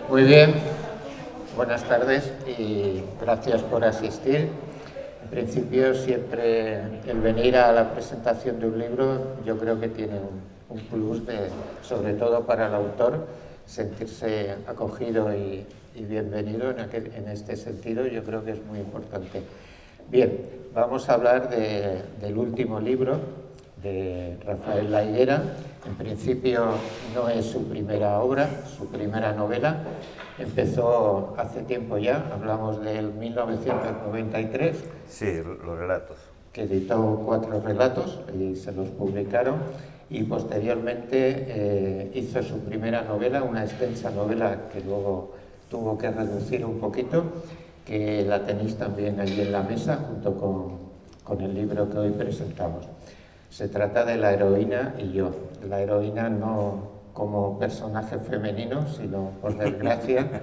Muy bien, buenas tardes y gracias por asistir. En principio, siempre el venir a la presentación de un libro yo creo que tiene un plus, sobre todo para el autor, sentirse acogido y bienvenido en este sentido. Yo creo que es muy importante. Bien, vamos a hablar del último libro de Rafael La Higuera. En principio no es su primera obra, su primera novela. Empezó hace tiempo ya, hablamos del 1993. Sí, los relatos. Que editó 4 relatos y se los publicaron, y posteriormente hizo su primera novela, una extensa novela que luego tuvo que reducir un poquito, que la tenéis también allí en la mesa junto con el libro que hoy presentamos. Se trata de La heroína y yo. La heroína no como personaje femenino, sino, por desgracia,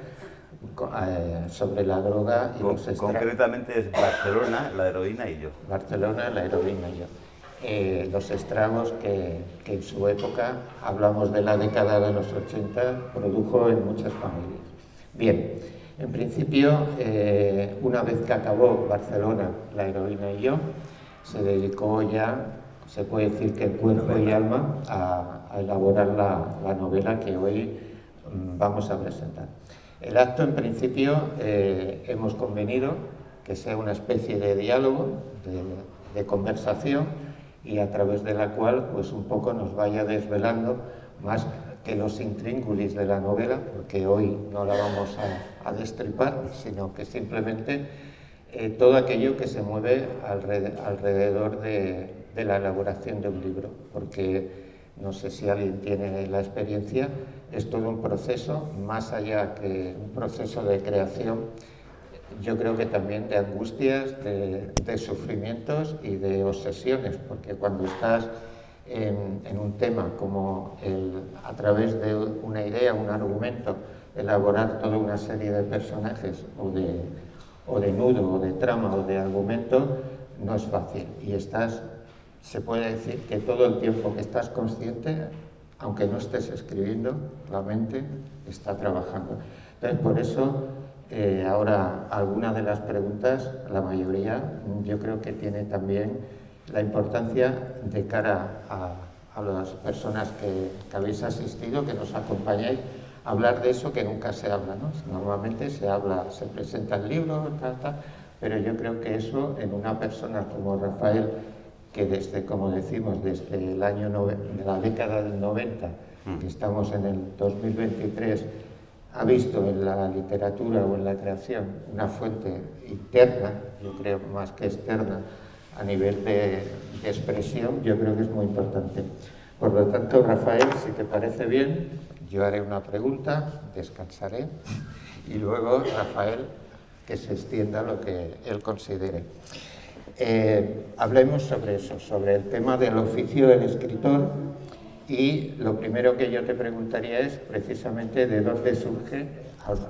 sobre la droga y los estragos. Concretamente es Barcelona, la heroína y yo. Barcelona, la heroína y yo. Los estragos que en su época, hablamos de la década de los 80, produjo en muchas familias. Bien, en principio, una vez que acabó Barcelona, la heroína y yo, se dedicó ya, se puede decir que en cuerpo y alma, a elaborar la novela que hoy vamos a presentar. El acto, en principio, hemos convenido que sea una especie de diálogo, de conversación, y a través de la cual pues un poco nos vaya desvelando más que los intríngulis de la novela, porque hoy no la vamos a destripar, sino que simplemente todo aquello que se mueve alrededor de la elaboración de un libro, porque no sé si alguien tiene la experiencia, es todo un proceso, más allá que un proceso de creación, yo creo que también de angustias, de sufrimientos y de obsesiones, porque cuando estás en un tema como a través de una idea, un argumento, elaborar toda una serie de personajes o de nudo, o de trama, o de argumento, no es fácil. Y se puede decir que todo el tiempo que estás consciente, aunque no estés escribiendo, la mente está trabajando. Entonces, por eso, ahora algunas de las preguntas, la mayoría, yo creo que tiene también la importancia de cara a las personas que habéis asistido, que nos acompañáis, hablar de eso que nunca se habla, ¿no? Normalmente se habla, se presenta el libro, pero yo creo que eso en una persona como Rafael, que desde, como decimos, desde el año de la década del 90, que estamos en el 2023, ha visto en la literatura o en la creación una fuente interna, yo creo más que externa, a nivel de expresión, yo creo que es muy importante. Por lo tanto, Rafael, si te parece bien, yo haré una pregunta, descansaré, y luego Rafael que se extienda lo que él considere. Hablemos sobre eso, sobre el tema del oficio del escritor, y lo primero que yo te preguntaría es precisamente de dónde surge,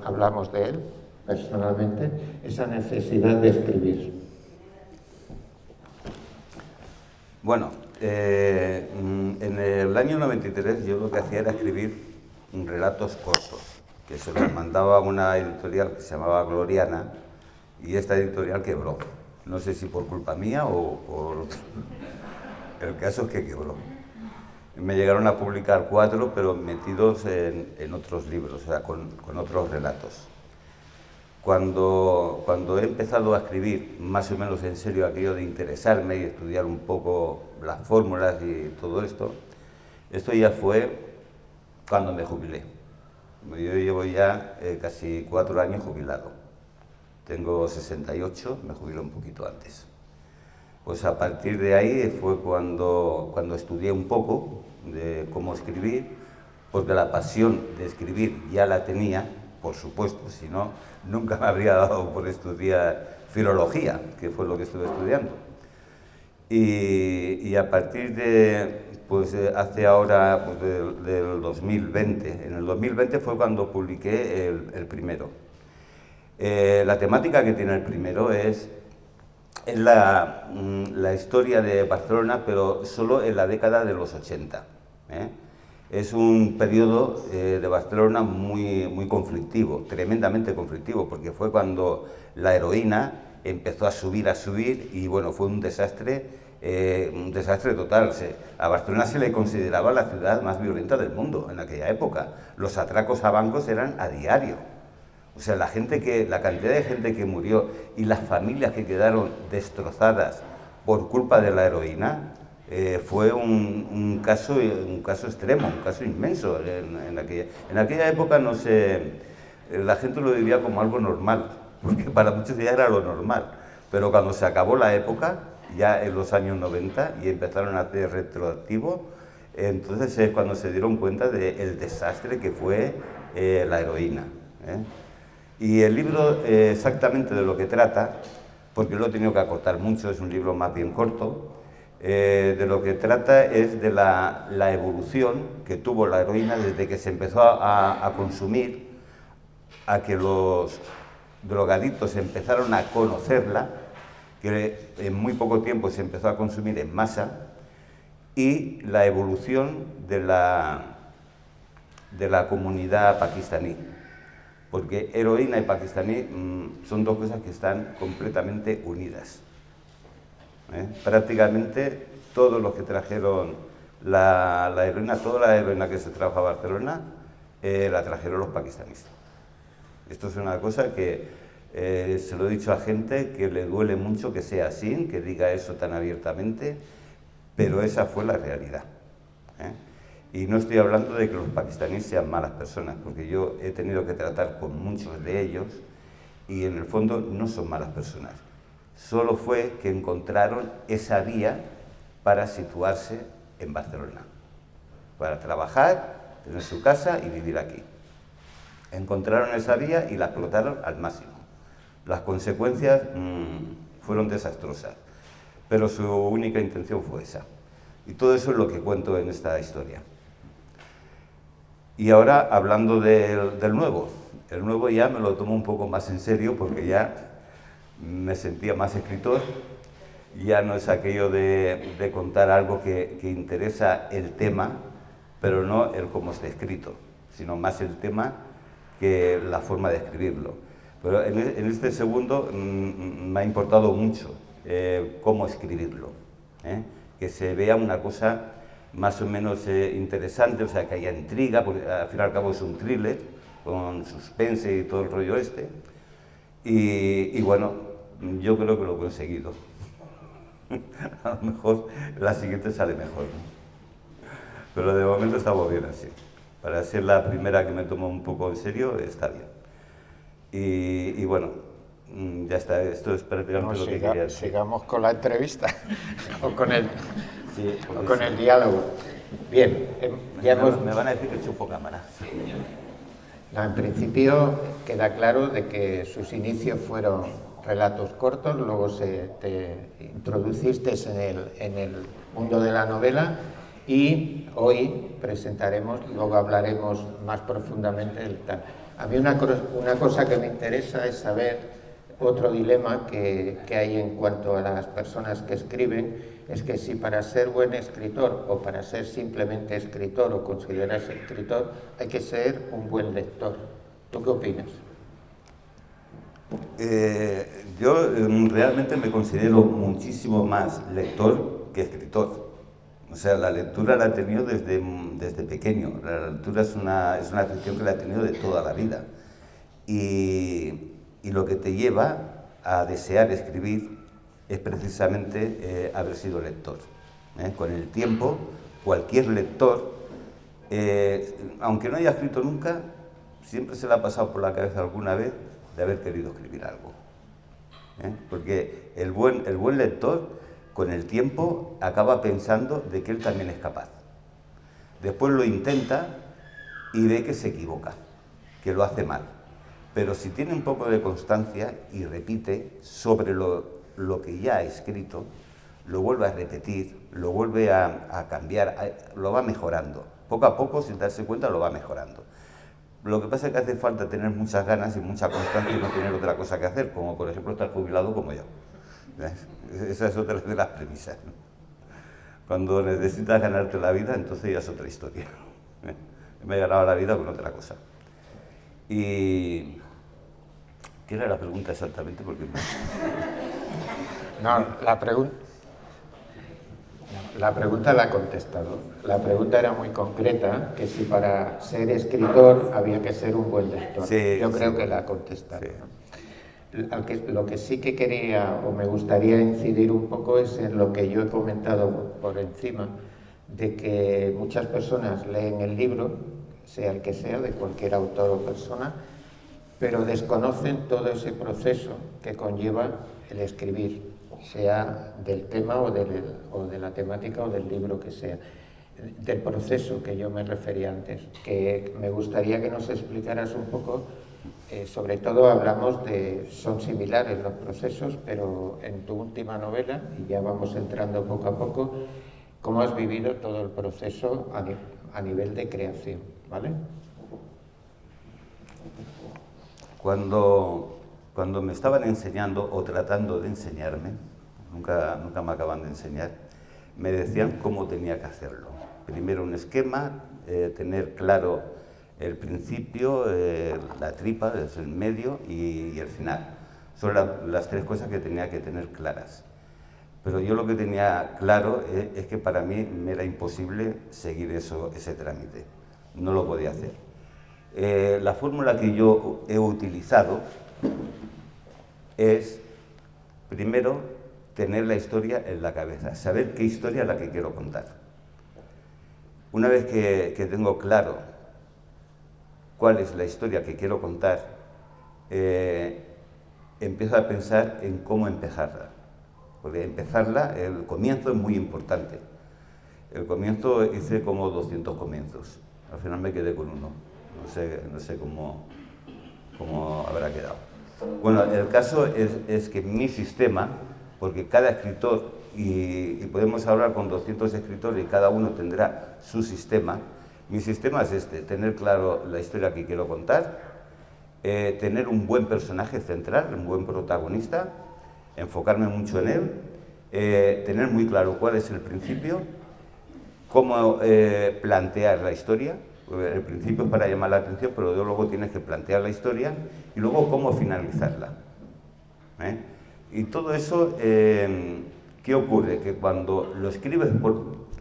hablamos de él personalmente, esa necesidad de escribir. Bueno, en el año 93 yo lo que hacía era escribir relatos cortos, que se los mandaba a una editorial que se llamaba Gloriana, y esta editorial quebró. No sé si por culpa mía o por... El caso es que quebró. Me llegaron a publicar 4, pero metidos en otros libros, o sea, con otros relatos. Cuando he empezado a escribir más o menos en serio aquello de interesarme y estudiar un poco las fórmulas y todo esto ya fue cuando me jubilé. Yo llevo ya casi 4 años jubilado. Tengo 68, me jubilé un poquito antes. Pues a partir de ahí fue cuando estudié un poco de cómo escribir, porque la pasión de escribir ya la tenía, por supuesto, si no, nunca me habría dado por estudiar filología, que fue lo que estuve estudiando. Y a partir de, pues hace ahora, pues del 2020, en el 2020 fue cuando publiqué el primero. La temática que tiene el primero es la historia de Barcelona, pero solo en la década de los 80. Es un periodo de Barcelona muy conflictivo, tremendamente conflictivo, porque fue cuando la heroína empezó a subir y bueno, fue un desastre total. A Barcelona se le consideraba la ciudad más violenta del mundo en aquella época. Los atracos a bancos eran a diario. O sea, la cantidad de gente que murió y las familias que quedaron destrozadas por culpa de la heroína, fue un caso extremo, un caso inmenso. En aquella época la gente lo vivía como algo normal, porque para muchos ya era lo normal. Pero cuando se acabó la época, ya en los años 90, y empezaron a hacer retroactivo, entonces es cuando se dieron cuenta del desastre que fue la heroína. Y el libro, exactamente de lo que trata, porque lo he tenido que acortar mucho, es un libro más bien corto, de lo que trata es de la evolución que tuvo la heroína desde que se empezó a consumir, a que los drogadictos empezaron a conocerla, que en muy poco tiempo se empezó a consumir en masa, y la evolución de la comunidad pakistaní. Porque heroína y pakistaní son dos cosas que están completamente unidas. Prácticamente todos los que trajeron la heroína, toda la heroína que se trajo a Barcelona, la trajeron los pakistaníes. Esto es una cosa que se lo he dicho a gente que le duele mucho que sea así, que diga eso tan abiertamente, pero esa fue la realidad. Y no estoy hablando de que los pakistaníes sean malas personas, porque yo he tenido que tratar con muchos de ellos y en el fondo no son malas personas. Solo fue que encontraron esa vía para situarse en Barcelona, para trabajar, tener su casa y vivir aquí. Encontraron esa vía y la explotaron al máximo. Las consecuencias fueron desastrosas, pero su única intención fue esa. Y todo eso es lo que cuento en esta historia. Y ahora, hablando del nuevo. El nuevo ya me lo tomo un poco más en serio porque ya me sentía más escritor. Ya no es aquello de contar algo que interesa el tema, pero no el cómo está escrito, sino más el tema que la forma de escribirlo. Pero en este segundo me ha importado mucho cómo escribirlo, que se vea una cosa más o menos interesante, o sea, que haya intriga, porque al fin y al cabo es un thriller, con suspense y todo el rollo este. Y bueno, yo creo que lo he conseguido. A lo mejor la siguiente sale mejor, ¿no? Pero de momento estamos bien así. Para ser la primera que me tomo un poco en serio, está bien. Y bueno, ya está, esto es prácticamente lo que quería decir. Sigamos con la entrevista o con el diálogo. Bien, me van a decir que chupo cámara. No, en principio queda claro de que sus inicios fueron relatos cortos, luego te introduciste en el mundo de la novela y hoy presentaremos, luego hablaremos más profundamente del tal. A mí una cosa que me interesa es saber otro dilema que hay en cuanto a las personas que escriben, es que si para ser buen escritor o para ser simplemente escritor o considerarse escritor hay que ser un buen lector. ¿Tú qué opinas? Yo realmente me considero muchísimo más lector que escritor. O sea, la lectura la he tenido desde pequeño. La lectura es una afición que la he tenido de toda la vida. Y lo que te lleva a desear escribir es precisamente haber sido lector. Con el tiempo, cualquier lector, aunque no haya escrito nunca, siempre se le ha pasado por la cabeza alguna vez de haber querido escribir algo. Porque el buen lector, con el tiempo, acaba pensando de que él también es capaz. Después lo intenta y ve que se equivoca, que lo hace mal. Pero si tiene un poco de constancia y repite sobre lo que ya ha escrito, lo vuelve a repetir, lo vuelve a cambiar, lo va mejorando. Poco a poco, sin darse cuenta, lo va mejorando. Lo que pasa es que hace falta tener muchas ganas y mucha constancia y no tener otra cosa que hacer, como por ejemplo estar jubilado como yo. Esa es otra de las premisas, ¿no? Cuando necesitas ganarte la vida, entonces ya es otra historia. Me he ganado la vida con otra cosa. Y... ¿qué era la pregunta exactamente? Porque... No, la pregunta la he contestado. La pregunta era muy concreta, que si para ser escritor había que ser un buen lector. Sí, yo creo sí, que la he contestado. sí. Lo que sí que quería o me gustaría incidir un poco es en lo que yo he comentado por encima, de que muchas personas leen el libro, sea el que sea, de cualquier autor o persona, pero desconocen todo ese proceso que conlleva el escribir, sea del tema o de la temática o del libro que sea. Del proceso que yo me refería antes, que me gustaría que nos explicaras un poco. Sobre todo hablamos son similares los procesos, pero en tu última novela, y ya vamos entrando poco a poco, ¿cómo has vivido todo el proceso a nivel de creación? ¿Vale? Cuando me estaban enseñando o tratando de enseñarme, nunca me acaban de enseñar, me decían cómo tenía que hacerlo. Primero un esquema, tener claro el principio, la tripa, el medio y el final. Son las tres cosas que tenía que tener claras. Pero yo lo que tenía claro es que para mí me era imposible seguir ese trámite. No lo podía hacer. La fórmula que yo he utilizado es, primero, tener la historia en la cabeza, saber qué historia es la que quiero contar. Una vez que tengo claro cuál es la historia que quiero contar, empiezo a pensar en cómo empezarla. Porque empezarla, el comienzo es muy importante. El comienzo hice como 200 comienzos. Al final me quedé con uno. No sé cómo habrá quedado. Bueno, el caso es que mi sistema, porque cada escritor, y podemos hablar con 200 escritores y cada uno tendrá su sistema, mi sistema es tener claro la historia que quiero contar, tener un buen personaje central, un buen protagonista, enfocarme mucho en él, tener muy claro cuál es el principio, cómo plantear la historia. El principio es para llamar la atención, pero luego tienes que plantear la historia y luego cómo finalizarla. Y todo eso, ¿qué ocurre? Que cuando lo escribes,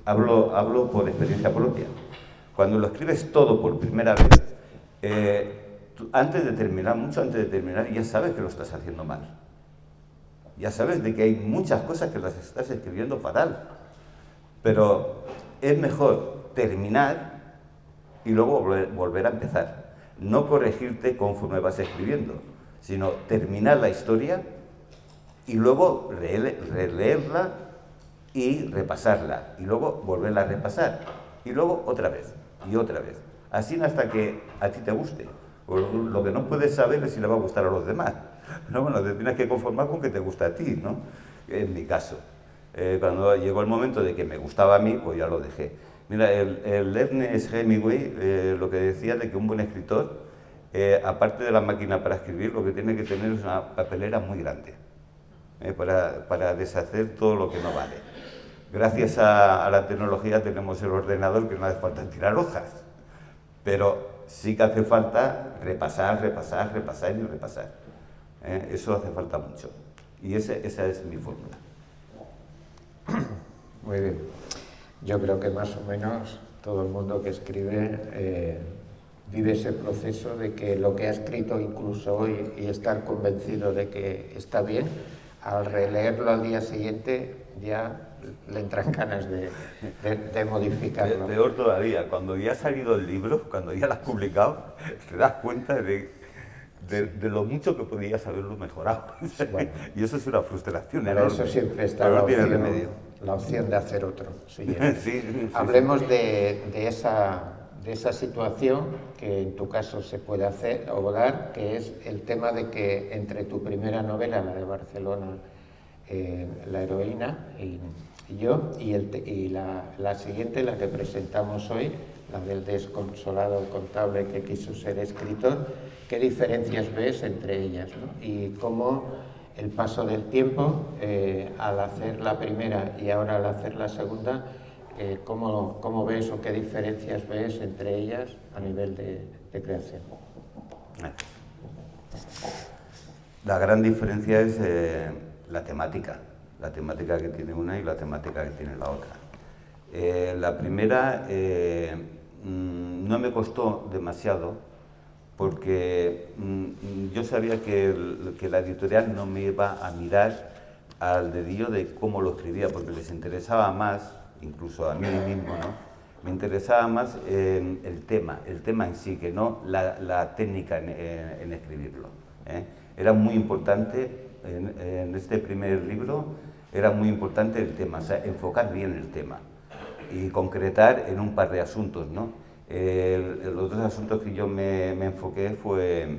hablo por experiencia propia, cuando lo escribes todo por primera vez, mucho antes de terminar, ya sabes que lo estás haciendo mal. Ya sabes de que hay muchas cosas que las estás escribiendo fatal. Pero es mejor terminar y luego volver a empezar. No corregirte conforme vas escribiendo, sino terminar la historia y luego releerla y repasarla. Y luego volverla a repasar. Y luego otra vez y otra vez. Así hasta que a ti te guste. Lo que no puedes saber es si le va a gustar a los demás. Pero bueno, te tienes que conformar con que te gusta a ti, ¿no? En mi caso. Cuando llegó el momento de que me gustaba a mí, pues ya lo dejé. Mira, el Ernest Hemingway lo que decía de que un buen escritor, aparte de la máquina para escribir, lo que tiene que tener es una papelera muy grande para deshacer todo lo que no vale. Gracias a la tecnología tenemos el ordenador que no hace falta tirar hojas, pero sí que hace falta repasar y repasar. Eso hace falta mucho. Y esa es mi fórmula. Muy bien. Yo creo que más o menos todo el mundo que escribe vive ese proceso de que lo que ha escrito incluso hoy y estar convencido de que está bien, al releerlo al día siguiente ya le entran ganas de modificarlo. Peor todavía, cuando ya ha salido el libro, cuando ya lo has publicado, te das cuenta de lo mucho que podías haberlo mejorado. Bueno, y eso es una frustración enorme. Eso siempre está la opción de hacer otro. Sí, hablemos de esa situación que en tu caso se puede hacer o dar, que es el tema de que entre tu primera novela, la de Barcelona, La heroína, y yo, y la siguiente, la que presentamos hoy, la del desconsolado contable que quiso ser escritor, ¿qué diferencias ves entre ellas, ¿no? Y cómo el paso del tiempo, al hacer la primera y ahora al hacer la segunda, ¿cómo ves o qué diferencias ves entre ellas a nivel de creación? La gran diferencia es la temática que tiene una y la temática que tiene la otra. La primera no me costó demasiado porque yo sabía que la editorial no me iba a mirar al dedillo de cómo lo escribía, porque les interesaba más, incluso a mí mismo, ¿no? Me interesaba más el tema en sí, que no la técnica en escribirlo, ¿eh? Era muy importante, en este primer libro, era muy importante el tema, o sea, enfocar bien el tema y concretar en un par de asuntos, ¿no? Los dos asuntos que yo me enfoqué fue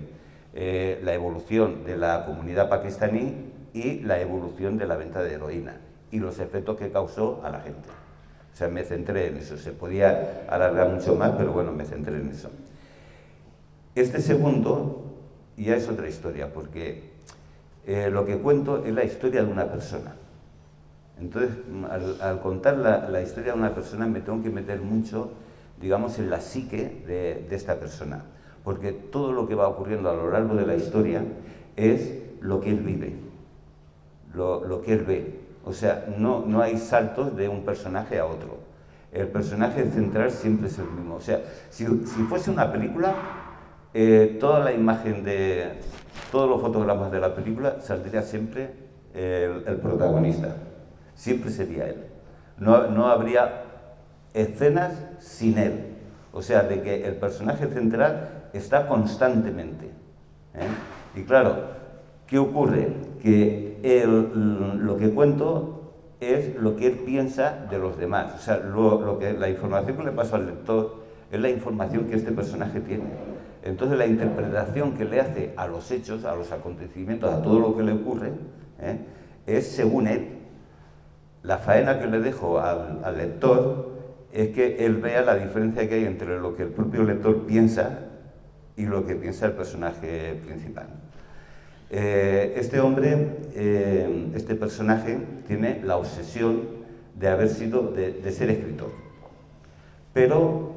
la evolución de la comunidad pakistaní y la evolución de la venta de heroína y los efectos que causó a la gente. O sea, me centré en eso. Se podía alargar mucho más, pero bueno, me centré en eso. Este segundo ya es otra historia, porque lo que cuento es la historia de una persona. Entonces, al contar la historia de una persona, me tengo que meter mucho, digamos, en la psique de esta persona, porque todo lo que va ocurriendo a lo largo de la historia es lo que él vive, lo que él ve. O sea, no hay saltos de un personaje a otro. El personaje central siempre es el mismo. O sea, si fuese una película, toda la imagen de todos los fotogramas de la película saldría siempre el protagonista. Siempre sería él. No habría escenas sin él. O sea, de que el personaje central está constantemente, ¿eh? Y claro, ¿qué ocurre? Que lo que cuento es lo que él piensa de los demás. O sea, la información que le paso al lector es la información que este personaje tiene. Entonces, la interpretación que le hace a los hechos, a los acontecimientos, a todo lo que le ocurre, es según él. La faena que le dejo al lector es que él vea la diferencia que hay entre lo que el propio lector piensa y lo que piensa el personaje principal. Este hombre, este personaje, tiene la obsesión de ser escritor, pero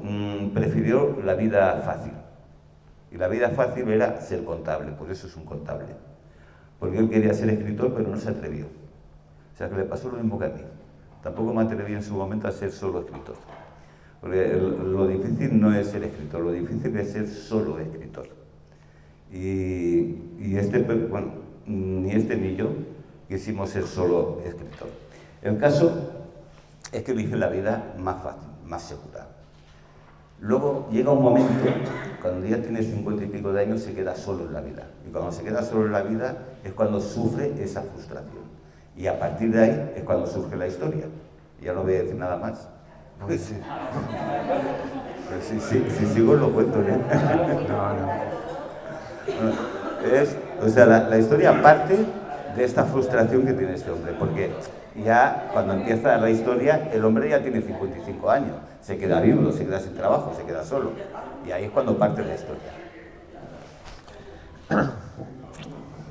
prefirió la vida fácil. Y la vida fácil era ser contable, por eso es un contable. Porque él quería ser escritor, pero no se atrevió. O sea, que le pasó lo mismo que a mí. Tampoco me atreví en su momento a ser solo escritor. Porque lo difícil no es ser escritor, lo difícil es ser solo escritor. Y bueno, ni este ni yo quisimos ser solo escritor. El caso es que elige la vida más fácil, más segura. Luego llega un momento, cuando ya tiene 50 y pico de años, se queda solo en la vida. Y cuando se queda solo en la vida es cuando sufre esa frustración. Y a partir de ahí es cuando surge la historia. Ya no voy a decir nada más. Pues sí. Pues si sigo lo cuento, ¿eh? O sea, la historia parte de esta frustración que tiene este hombre, porque ya cuando empieza la historia, el hombre ya tiene 55 años, se queda viudo, se queda sin trabajo, se queda solo, y ahí es cuando parte la historia.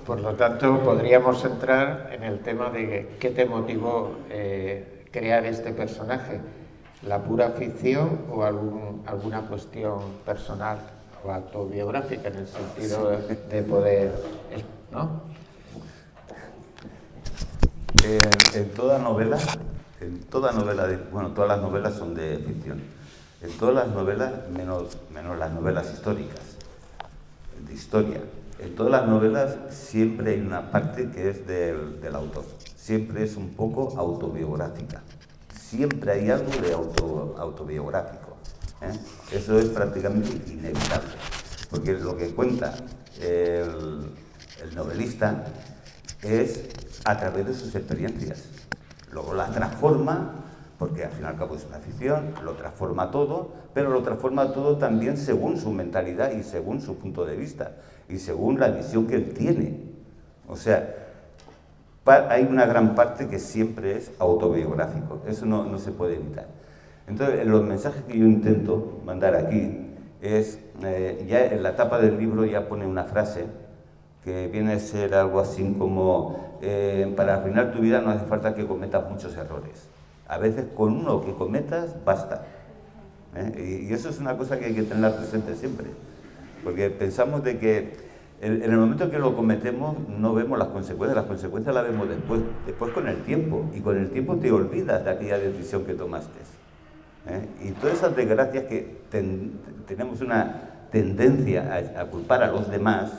Por lo tanto, podríamos entrar en el tema de qué te motivó crear este personaje, la pura ficción o alguna cuestión personal o autobiográfica en el sentido de poder, ¿no? En toda novela, bueno, todas las novelas son de ficción. En todas las novelas, menos las novelas históricas, de historia. En todas las novelas siempre hay una parte que es del autor. Siempre es un poco autobiográfica. Siempre hay algo de autobiográfico. Eso es prácticamente inevitable. Porque lo que cuenta el novelista es a través de sus experiencias. Luego la transforma, porque al fin y al cabo es una ficción, lo transforma todo, pero lo transforma todo también según su mentalidad y según su punto de vista y según la visión que él tiene. O sea, hay una gran parte que siempre es autobiográfico, eso no se puede evitar. Entonces, los mensajes que yo intento mandar aquí es, ya en la tapa del libro ya pone una frase que viene a ser algo así como, para arruinar tu vida no hace falta que cometas muchos errores. A veces con uno que cometas basta. Y eso es una cosa que hay que tener presente siempre. Porque pensamos de que en el momento que lo cometemos no vemos las consecuencias las vemos después con el tiempo. Y con el tiempo te olvidas de aquella decisión que tomaste. Y todas esas desgracias que tenemos una tendencia a culpar a los demás,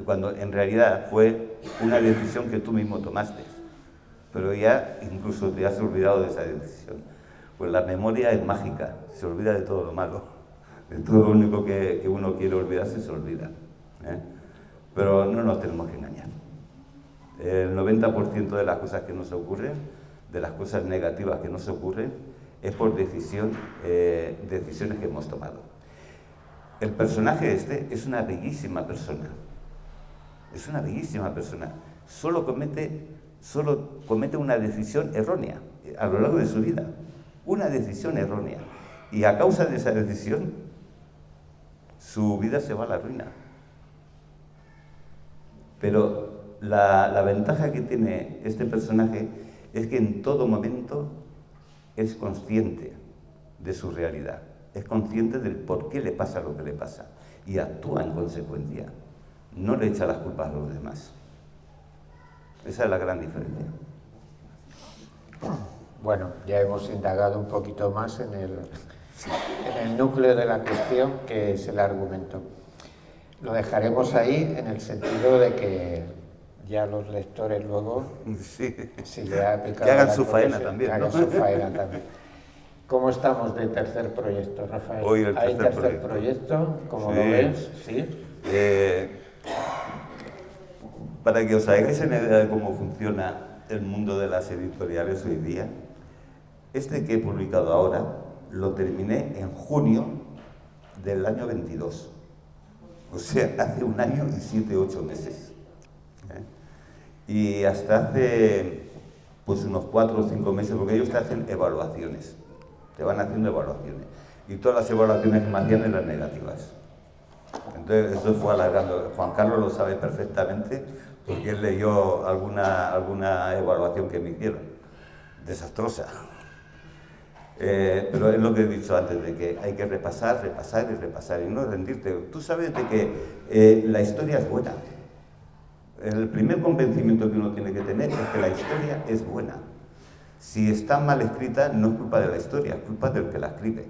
cuando en realidad fue una decisión que tú mismo tomaste, pero ya incluso te has olvidado de esa decisión. Pues la memoria es mágica, se olvida de todo lo malo, de todo lo único que uno quiere olvidarse se olvida. Pero no nos tenemos que engañar. El 90% de las cosas que nos ocurren, de las cosas negativas que nos ocurren, es por decisiones que hemos tomado. El personaje este es una bellísima persona. Es una bellísima persona. Solo comete una decisión errónea a lo largo de su vida. Una decisión errónea. Y a causa de esa decisión, su vida se va a la ruina. Pero la ventaja que tiene este personaje es que en todo momento es consciente de su realidad, es consciente del por qué le pasa lo que le pasa y actúa en consecuencia, no le echa las culpas a los demás. Esa es la gran diferencia. Bueno, ya hemos indagado un poquito más en el núcleo de la cuestión, que es el argumento. Lo dejaremos ahí en el sentido de que ya los lectores luego, sí. si le ha picado que hagan su faena también. Que hagan su faena también. ¿Cómo estamos de tercer proyecto, Rafael? Hoy el ¿Hay tercer proyecto? ¿Cómo lo ves? ¿Sí? Para que os hagáis una idea de cómo funciona el mundo de las editoriales hoy día, este que he publicado ahora lo terminé en junio del año 22. O sea, hace 1 año y 7, 8 meses. Y hasta hace pues unos 4 o 5 meses, porque ellos te hacen evaluaciones, te van haciendo evaluaciones, y todas las evaluaciones que me hacían eran negativas. Entonces eso fue alargando. Juan Carlos lo sabe perfectamente, porque él leyó alguna evaluación que me hicieron, desastrosa. Pero es lo que he dicho antes, de que hay que repasar, repasar y repasar, y no rendirte. Tú sabes de que la historia es buena. El primer convencimiento que uno tiene que tener es que la historia es buena. Si está mal escrita, no es culpa de la historia, es culpa del que la escribe.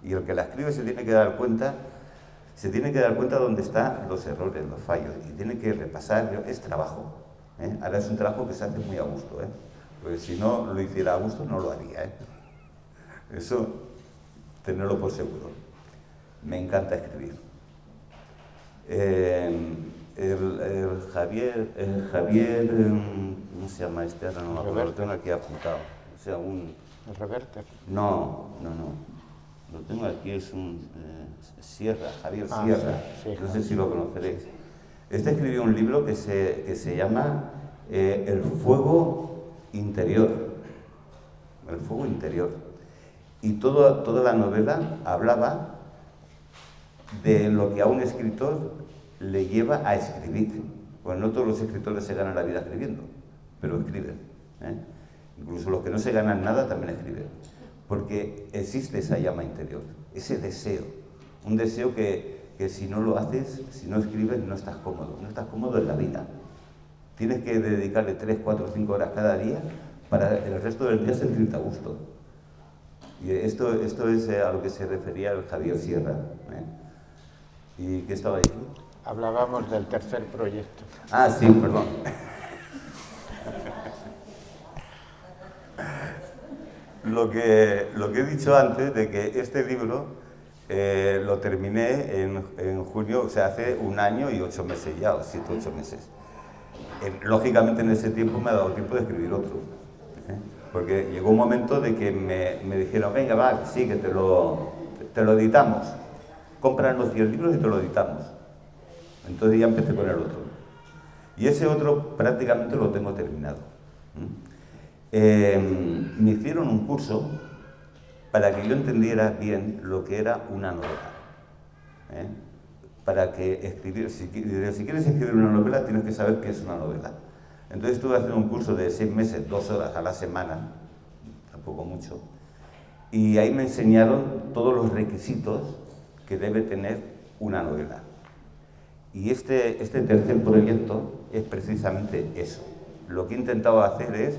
Y el que la escribe se tiene que dar cuenta dónde están los errores, los fallos, y tiene que repasar. Es trabajo. Ahora es un trabajo que se hace muy a gusto, porque si no lo hiciera a gusto, no lo haría. Eso, tenerlo por seguro. Me encanta escribir. El Javier, ¿cómo se llama este? Ahora no me acuerdo, lo tengo aquí apuntado. O sea, ¿El Reverter? No. Lo tengo aquí, es un Sierra, Javier Sierra. Sí, no sé si lo conoceréis. Este escribió un libro que se llama El fuego interior. El fuego interior. Y toda la novela hablaba de lo que a un escritor le lleva a escribir. Pues no todos los escritores se ganan la vida escribiendo, pero escriben. Incluso los que no se ganan nada también escriben. Porque existe esa llama interior, ese deseo. Un deseo que si no lo haces, si no escribes, no estás cómodo. No estás cómodo en la vida. Tienes que dedicarle 3, 4, 5 horas cada día para el resto del día sentirte a gusto. Y esto es a lo que se refería el Javier Sierra. ¿Y qué estaba diciendo? Hablábamos del tercer proyecto. Ah, sí, perdón. Lo que he dicho antes, de que este libro lo terminé en junio, o sea, hace 1 año y 8 meses ya, o 7, 8 meses. Lógicamente en ese tiempo me ha dado tiempo de escribir otro. Porque llegó un momento de que me dijeron, venga, va, sí, que te lo editamos. Cómpranos 10 libros y te lo editamos. Entonces ya empecé con el otro. Y ese otro prácticamente lo tengo terminado. Me hicieron un curso para que yo entendiera bien lo que era una novela. Para que escribir, si quieres escribir una novela, tienes que saber qué es una novela. Entonces estuve haciendo un curso de 6 meses, 2 horas a la semana, poco mucho, y ahí me enseñaron todos los requisitos que debe tener una novela. Y este tercer proyecto es precisamente eso. Lo que he intentado hacer es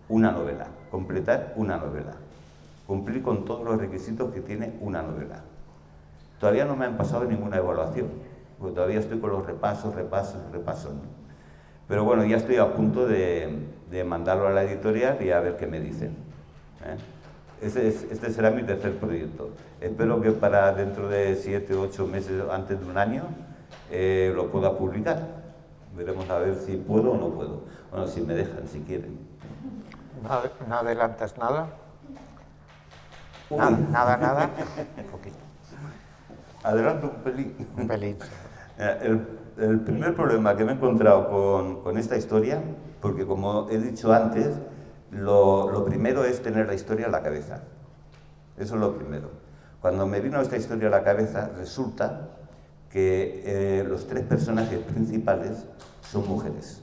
una novela, completar una novela, cumplir con todos los requisitos que tiene una novela. Todavía no me han pasado ninguna evaluación, porque todavía estoy con los repasos, ¿no? Pero bueno, ya estoy a punto de mandarlo a la editorial y a ver qué me dicen, ¿eh? Este será mi tercer proyecto. Espero que para dentro de 7 o 8 meses, antes de un año, lo pueda publicar. Veremos a ver si puedo o no puedo. Bueno, si me dejan, si quieren. ¿No adelantas nada? Uy. Nada. Un poquito. Adelanto un pelín. Un pelín. El primer problema que me he encontrado con esta historia, porque como he dicho antes, lo primero es tener la historia en la cabeza. Eso es lo primero. Cuando me vino esta historia a la cabeza, resulta que los 3 personajes principales son mujeres.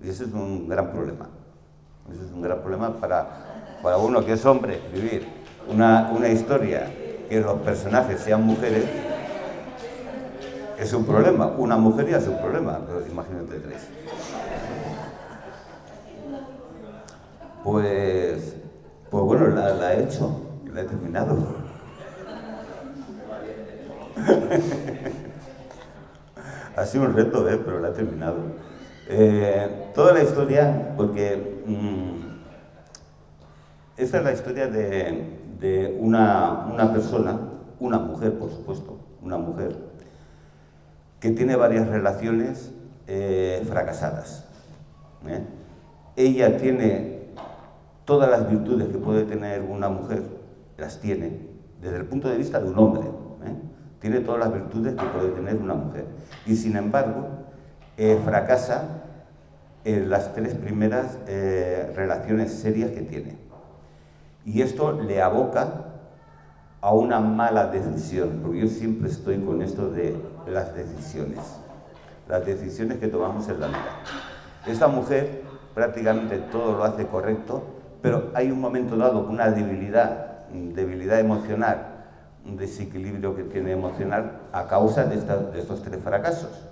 Y ese es un gran problema. Ese es un gran problema para uno que es hombre, escribir una historia que los personajes sean mujeres. Es un problema. Una mujer ya es un problema, pero imagínate 3. Pues bueno, la he hecho, la he terminado. Ha sido un reto, pero la he terminado. Toda la historia, porque esta es la historia de una persona, una mujer, por supuesto, una mujer, que tiene varias relaciones fracasadas. Ella tiene todas las virtudes que puede tener una mujer, las tiene, desde el punto de vista de un hombre. Tiene todas las virtudes que puede tener una mujer. Y sin embargo, fracasa en las 3 primeras relaciones serias que tiene. Y esto le aboca a una mala decisión, porque yo siempre estoy con esto de las decisiones que tomamos en la vida. Esta mujer prácticamente todo lo hace correcto, pero hay un momento dado, una debilidad emocional, un desequilibrio que tiene emocional a causa de estos 3 fracasos.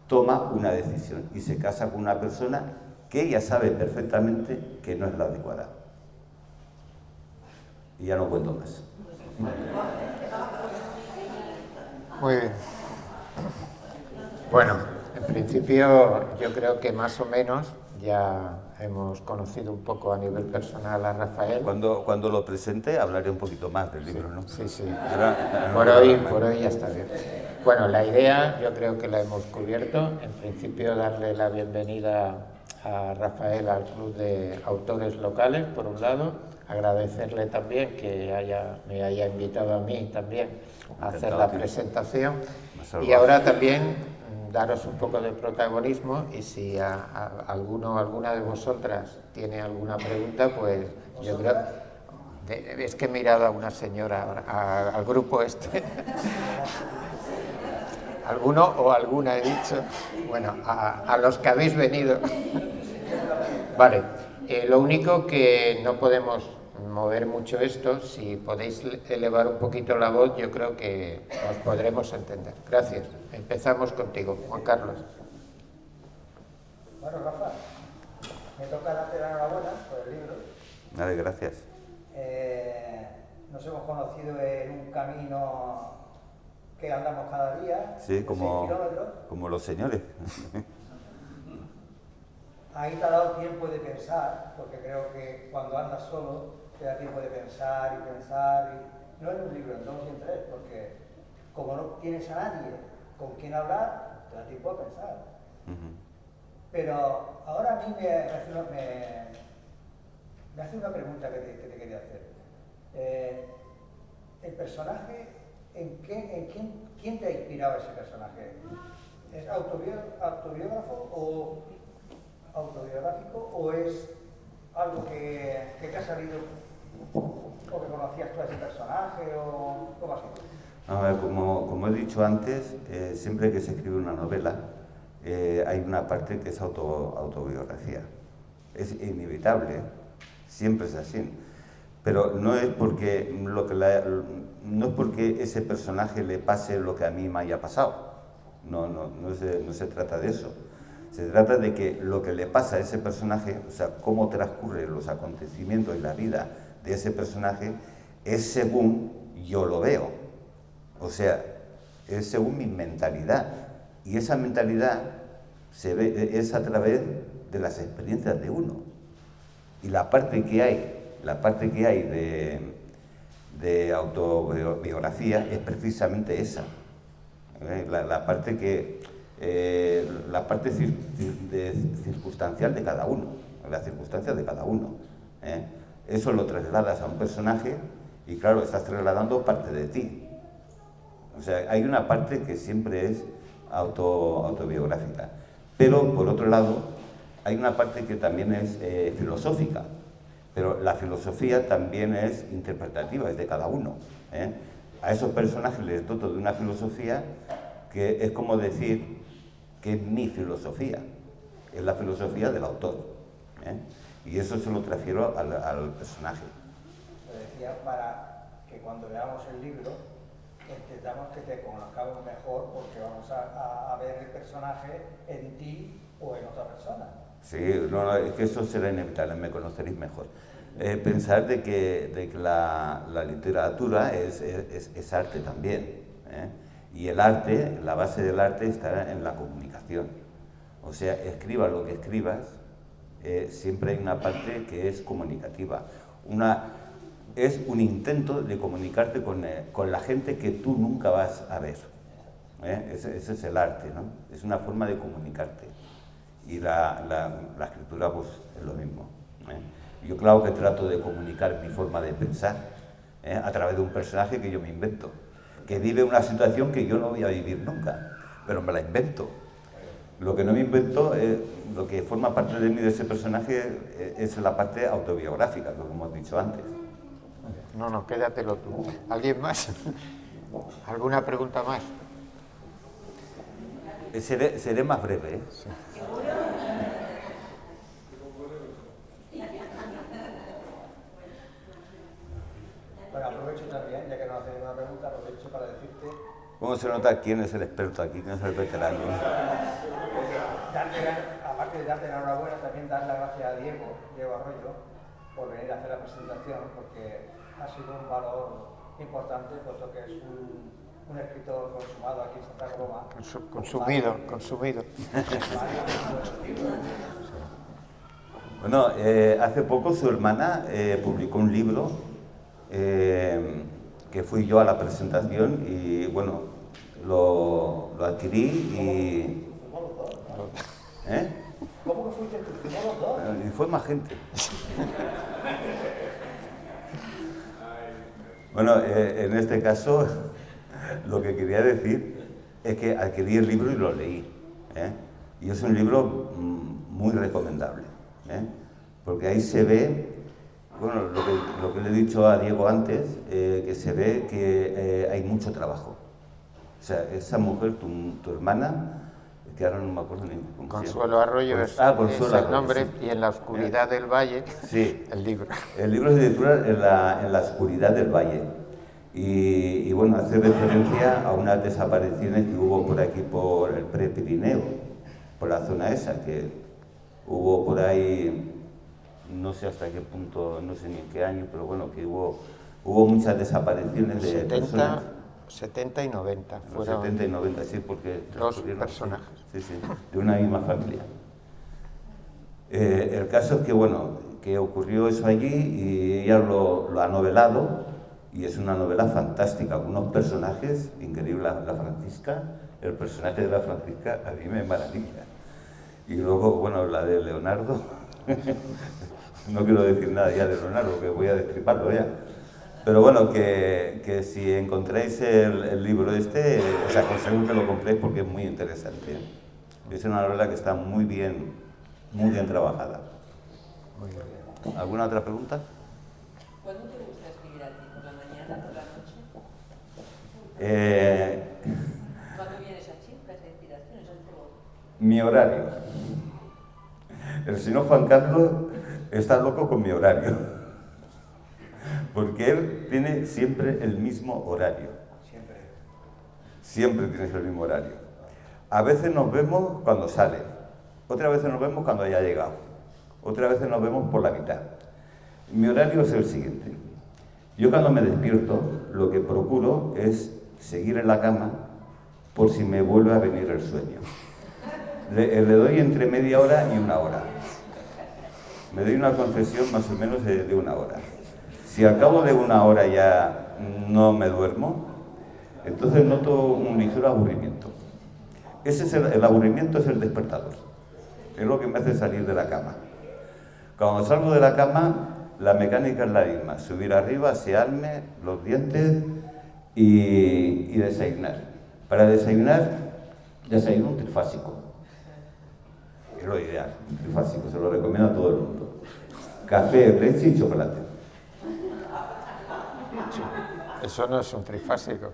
Toma una decisión y se casa con una persona que ella sabe perfectamente que no es la adecuada. Y ya no cuento más. Muy bien. Bueno, en principio yo creo que más o menos ya hemos conocido un poco a nivel personal a Rafael. Cuando lo presente hablaré un poquito más del libro, ¿no? Sí. Por hoy ya está bien. Bueno, la idea yo creo que la hemos cubierto. En principio darle la bienvenida a Rafael al Club de Autores Locales, por un lado. Agradecerle también que me haya invitado a mí también a hacer la presentación. Y ahora también daros un poco de protagonismo, y si alguna de vosotras tiene alguna pregunta, pues yo creo... Es que he mirado a una señora, al grupo este. ¿Alguno o alguna he dicho? Bueno, a los que habéis venido. Vale, lo único que no podemos mover mucho esto, si podéis elevar un poquito la voz, yo creo que os podremos entender. Gracias. Empezamos contigo, Juan Carlos. Bueno, Rafa, me toca darte la enhorabuena por el libro. Vale, gracias. Nos hemos conocido en un camino que andamos cada día, sí, como 6 kilómetros. Como los señores. Ahí te ha dado tiempo de pensar, porque creo que cuando andas solo te da tiempo de pensar, y no en un libro, en 2 y en 3, porque como no tienes a nadie con quien hablar, te da tiempo a pensar. Pero ahora a mí me hace una pregunta que te quería hacer. El personaje, ¿quién te ha inspirado ese personaje? ¿Es autobiógrafo o autobiográfico, o es algo que te ha salido o que conocías tú a ese personaje, o cómo ha sido? A ver, como he dicho antes, siempre que se escribe una novela hay una parte que es autobiografía. Es inevitable, siempre es así. Pero no es porque, no es porque ese personaje le pase lo que a mí me haya pasado. No se trata de eso. Se trata de que lo que le pasa a ese personaje, o sea, cómo transcurren los acontecimientos en la vida de ese personaje, es según yo lo veo. O sea, es según mi mentalidad. Y esa mentalidad es a través de las experiencias de uno. Y la parte que hay de autobiografía es precisamente esa. La parte circunstancial de cada uno, las circunstancias de cada uno. Eso lo trasladas a un personaje y claro, estás trasladando parte de ti. O sea, hay una parte que siempre es autobiográfica. Pero, por otro lado, hay una parte que también es filosófica. Pero la filosofía también es interpretativa, es de cada uno. A esos personajes les doto de una filosofía que es como decir que es mi filosofía, es la filosofía del autor. Y eso se lo transfiero al personaje. Lo decía para que cuando leamos el libro intentamos que te conozcamos mejor, porque vamos a ver el personaje en ti o en otra persona. Sí, es que eso será inevitable, me conoceréis mejor. Pensar de que la literatura es arte también. Y el arte, la base del arte está en la comunicación. O sea, escribas lo que escribas, siempre hay una parte que es comunicativa. Es un intento de comunicarte con la gente que tú nunca vas a ver. Ese es el arte, ¿no? Es una forma de comunicarte. Y la escritura, pues, es lo mismo. Yo, claro que trato de comunicar mi forma de pensar a través de un personaje que yo me invento, que vive una situación que yo no voy a vivir nunca, pero me la invento. Lo que no me invento, lo que forma parte de mí, de ese personaje, es la parte autobiográfica, como hemos dicho antes. No, quédatelo tú. ¿Alguien más? ¿Alguna pregunta más? Seré más breve, ¿eh? Sí. Bueno, aprovecho también, ya que no hacéis una pregunta, aprovecho para decirte... ¿Cómo se nota quién es el experto aquí, quién es el veterano? Aparte de darte la enhorabuena, también dar las gracias a Diego Arroyo, por venir a hacer la presentación, porque ha sido un valor importante, puesto que es un escritor consumado aquí en Santa Coloma. Consumido. Bueno, hace poco su hermana publicó un libro que fui yo a la presentación y bueno, lo adquirí y... ¿Cómo que fuiste tú? ¿Fuimos los dos? Y fue más gente. Bueno, en este caso, lo que quería decir es que adquirí el libro y lo leí. Y es un libro muy recomendable. Porque ahí se ve, bueno, lo que le he dicho a Diego antes, que se ve que hay mucho trabajo. O sea, esa mujer, tu hermana, que ahora no me acuerdo ni cómo Consuelo Arroyo es el nombre, sí. Y en la oscuridad del valle, sí. El libro. El libro se titula en la oscuridad del valle. Y bueno, hace referencia a unas desapariciones que hubo por aquí, por el Prepirineo, por la zona esa, que hubo por ahí, no sé hasta qué punto, no sé ni en qué año, pero bueno, que hubo muchas desapariciones de personas. 70 y 90 fueron 70 y 90, sí, porque los personajes. Sí, de una misma familia. El caso es que, bueno, que ocurrió eso allí y ella lo ha novelado y es una novela fantástica, con unos personajes increíbles. La Francisca, el personaje de la Francisca a mí me maravilla. Y luego, bueno, la de Leonardo, no quiero decir nada ya de Leonardo, que voy a destriparlo ya. Pero bueno, que si encontráis el libro este, os aconsejo que lo compréis porque es muy interesante. Es una novela que está muy bien trabajada. Muy bien. ¿Alguna otra pregunta? ¿Cuándo te gusta escribir a ti? ¿Por la mañana, por la noche? ¿Cuándo vienes a Chimca esa inspiración? Mi horario. El señor Juan Carlos está loco con mi horario. Porque él tiene siempre el mismo horario. Siempre tienes el mismo horario. A veces nos vemos cuando sale, otras veces nos vemos cuando haya llegado, otras veces nos vemos por la mitad. Mi horario es el siguiente. Yo cuando me despierto, lo que procuro es seguir en la cama por si me vuelve a venir el sueño. Le doy entre media hora y una hora. Me doy una concesión más o menos de una hora. Si al cabo de una hora ya no me duermo, entonces noto un ligero aburrimiento. El aburrimiento es el despertador. Es lo que me hace salir de la cama. Cuando salgo de la cama, la mecánica es la misma. Subir arriba, asearme los dientes y desayunar. Para desayunar, desayuno un trifásico. Es lo ideal, un trifásico, se lo recomiendo a todo el mundo. Café, leche y chocolate. Eso no es un trifásico.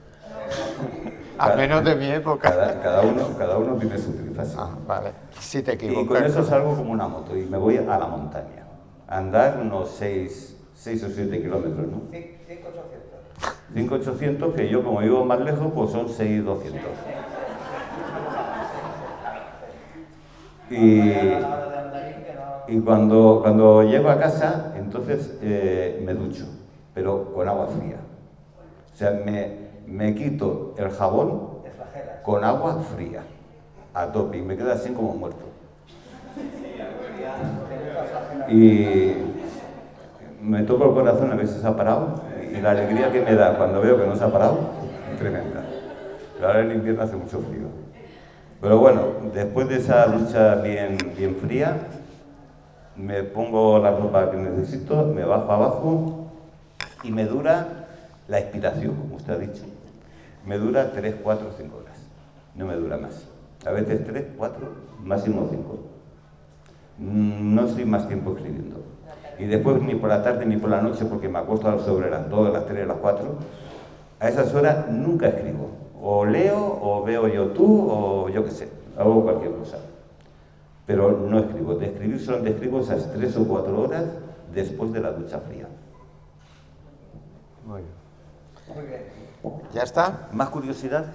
Al menos de mi época. Cada uno tiene su trifásico. Ah, vale. Si te equivocas. Y con eso salgo como una moto y me voy a la montaña. A andar unos 6 o 7 kilómetros, ¿no? 5.800. 5.800, que yo como vivo más lejos, pues son 6.200. Y cuando llego a casa, entonces me ducho, pero con agua fría. O sea, me quito el jabón con agua fría, a tope, y me quedo así como muerto. Y me toco el corazón a ver si se ha parado, y la alegría que me da cuando veo que no se ha parado es tremenda. Pero ahora en invierno hace mucho frío. Pero bueno, después de esa ducha bien fría, me pongo la ropa que necesito, me bajo abajo y me dura la expiración, como usted ha dicho. Me dura 3, 4, 5 horas. No me dura más. A veces 3, 4, máximo 5. No estoy más tiempo escribiendo. Y después ni por la tarde ni por la noche, porque me acuesto sobre las 2, las 3, las 4. A esas horas nunca escribo. O leo, o veo YouTube, o yo qué sé, hago cualquier cosa. Pero no escribo. De escribir solamente escribo esas 3 o 4 horas después de la ducha fría. Muy bien. Muy bien. ¿Ya está? ¿Más curiosidad?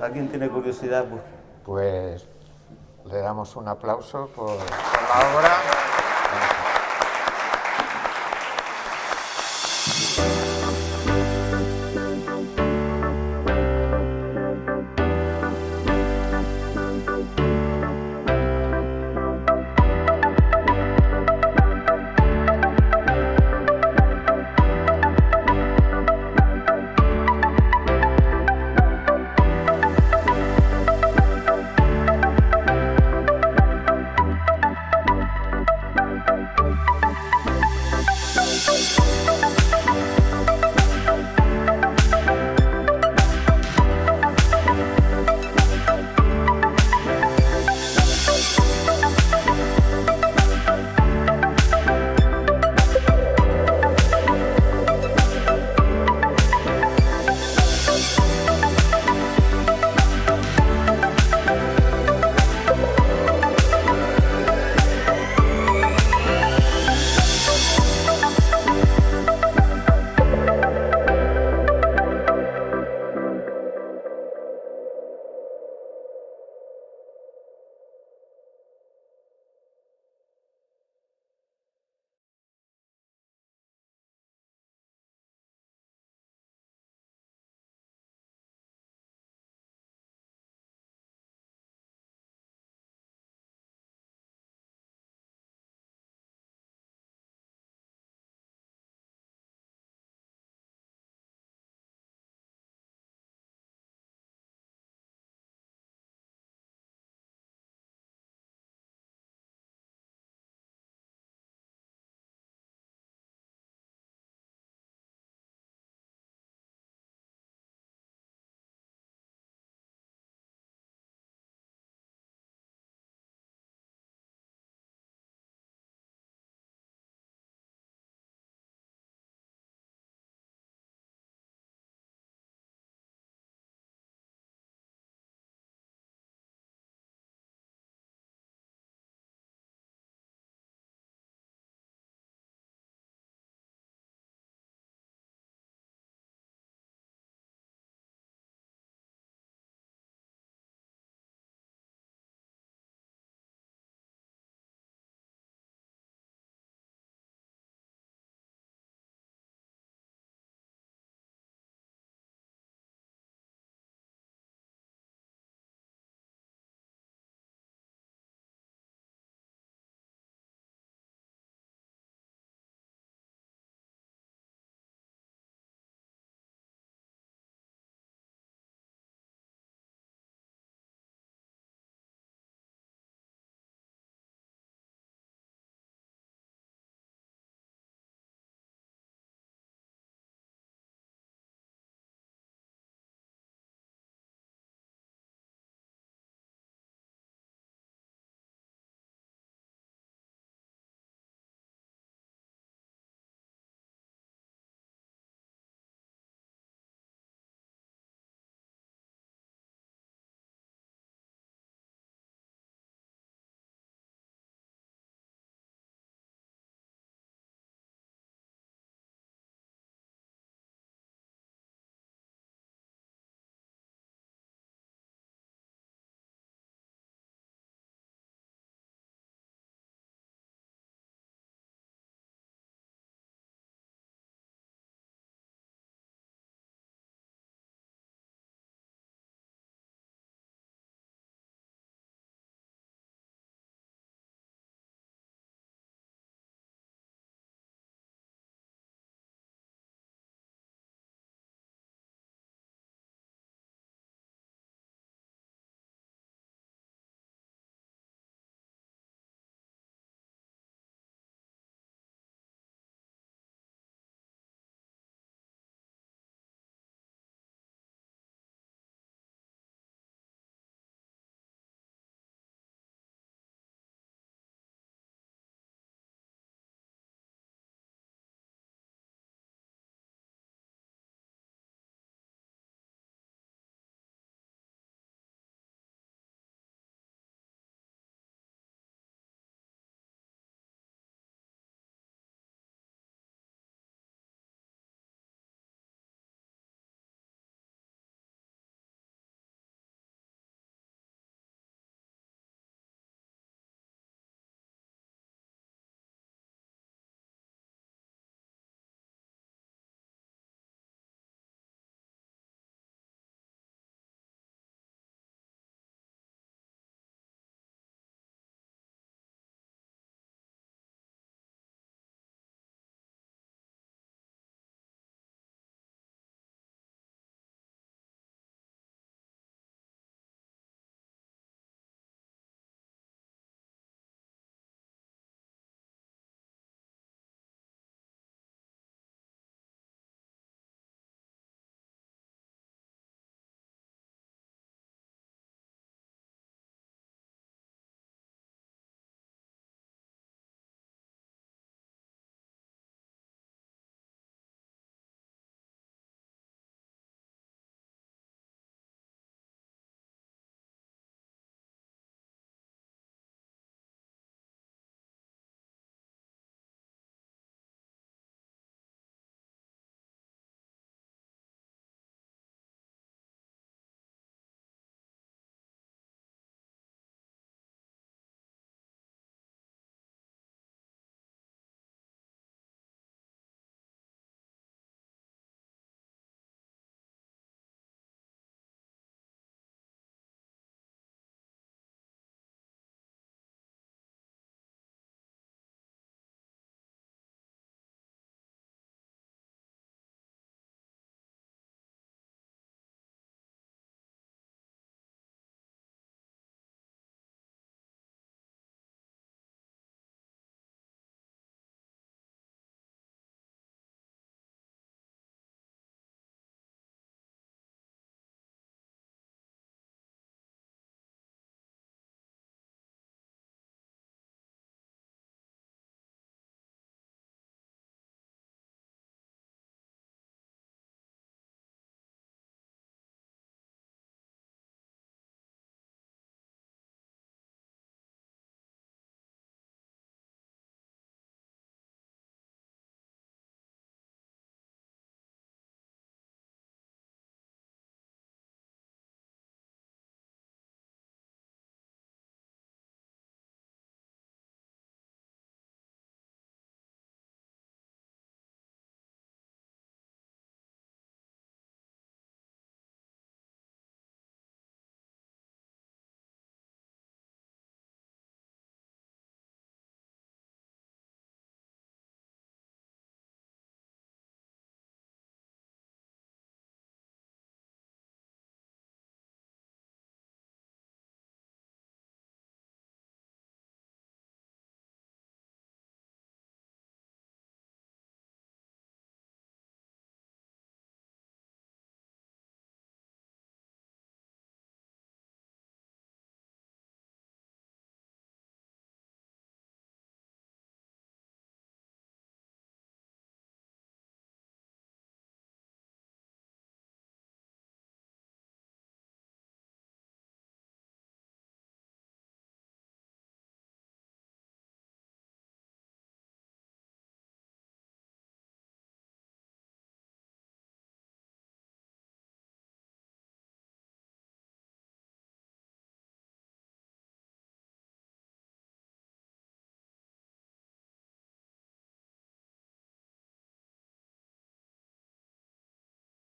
¿Alguien tiene curiosidad? Pues le damos un aplauso por la obra.